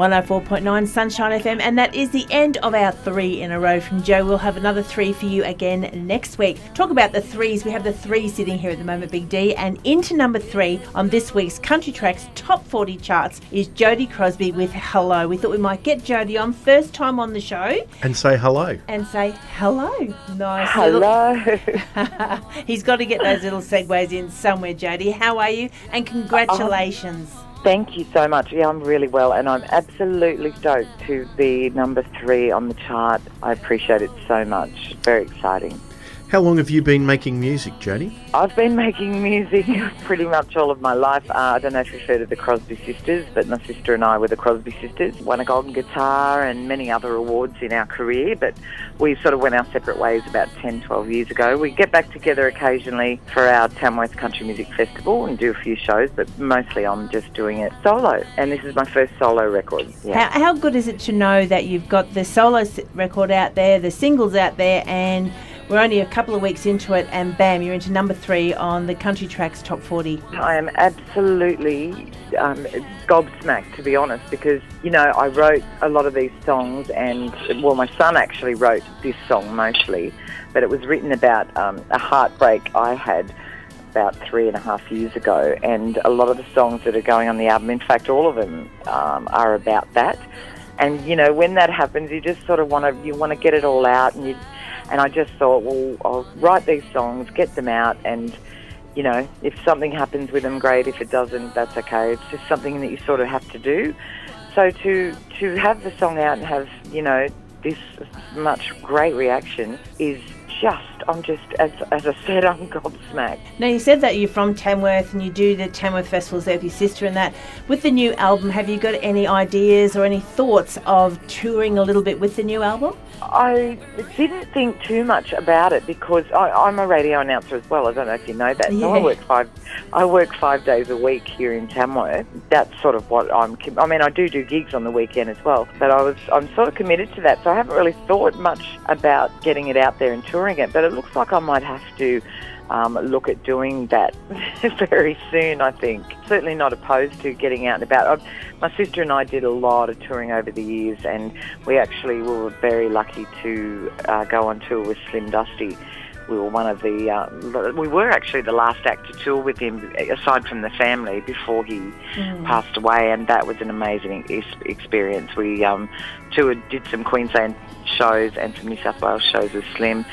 104.9 Sunshine FM, and that is the end of our 3 in a row from Joe. We'll have another 3 for you again next week. Talk about the 3s. We have the 3 sitting here at the moment, Big D, and into number 3 on this week's Country Tracks Top 40 charts is Jodie Crosby with Hello. We thought we might get Jodie on, first time on the show. And say hello. Nice. Hello. He's got to get those little segues in somewhere, Jodie. How are you? And congratulations. Thank you so much. Yeah, I'm really well, and I'm absolutely stoked to be number 3 on the chart. I appreciate it so much. Very exciting. How long have you been making music, Jodie? I've been making music pretty much all of my life. I don't know if you've heard of the Crosby sisters, but my sister and I were the Crosby sisters. Won a Golden Guitar and many other awards in our career, but we sort of went our separate ways about 10, 12 years ago. We get back together occasionally for our Tamworth Country Music Festival and do a few shows, but mostly I'm just doing it solo. And this is my first solo record. Yeah. How good is it to know that you've got the solo record out there, the singles out there, and we're only a couple of weeks into it, and bam, you're into number 3 on the Country Tracks Top 40. I am absolutely gobsmacked, to be honest, because, I wrote a lot of these songs, and, my son actually wrote this song mostly, but it was written about a heartbreak I had about 3.5 years ago, and a lot of the songs that are going on the album, in fact, all of them are about that. And, when that happens, you just sort of want to get it all out, and I just thought, well, I'll write these songs, get them out, and, if something happens with them, great. If it doesn't, that's okay. It's just something that you sort of have to do. So to have the song out and have, this much great reaction is just, as I said, I'm gobsmacked. Now, you said that you're from Tamworth and you do the Tamworth festivals there with your sister and that. With the new album, have you got any ideas or any thoughts of touring a little bit with the new album? I didn't think too much about it because I'm a radio announcer as well. I don't know if you know that. Yeah. So I work 5 days a week here in Tamworth. That's sort of what I do gigs on the weekend as well, but I'm sort of committed to that. So I haven't really thought much about getting it out there and touring it, but it looks like I might have to look at doing that very soon, I think. Certainly not opposed to getting out and about. My sister and I did a lot of touring over the years, and we were very lucky to go on tour with Slim Dusty. We were we were actually the last act to tour with him, aside from the family, before he passed away, and that was an amazing experience. We did some Queensland shows and some New South Wales shows with Slim.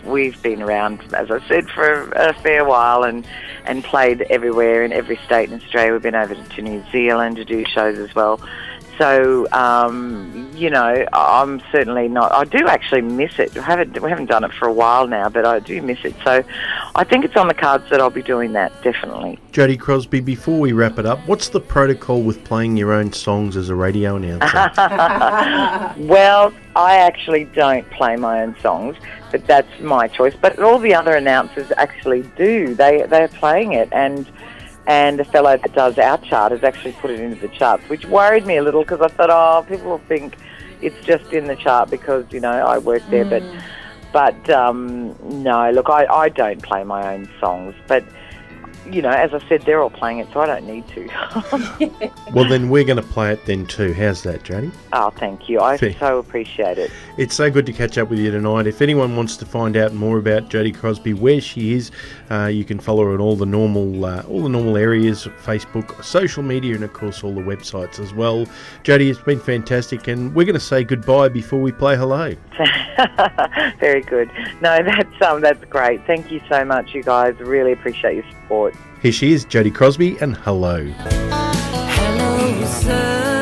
We've been around, as I said, for a fair while and played everywhere in every state in Australia. We've been over to New Zealand to do shows as well. So, I'm certainly not. I do actually miss it. We haven't done it for a while now, but I do miss it. So I think it's on the cards that I'll be doing that, definitely. Jodie Crosby, before we wrap it up, what's the protocol with playing your own songs as a radio announcer? Well, I actually don't play my own songs, but that's my choice. But all the other announcers actually do. They're playing it, and the fellow that does our chart has actually put it into the charts, which worried me a little because I thought, people will think it's just in the chart because, I work there. But no, look, I don't play my own songs. But, as I said, they're all playing it, so I don't need to. Well, then we're going to play it then too. How's that, Jodie? Oh, thank you. I so appreciate it. It's so good to catch up with you tonight. If anyone wants to find out more about Jodie Crosby, where she is, you can follow her on all the normal areas, Facebook, social media, and of course all the websites as well. Jodie, it's been fantastic, and we're going to say goodbye before we play hello. Very good. No, that's great. Thank you so much, you guys. Really appreciate your support. Here she is, Jodie Crosby, and hello. Hello, sir.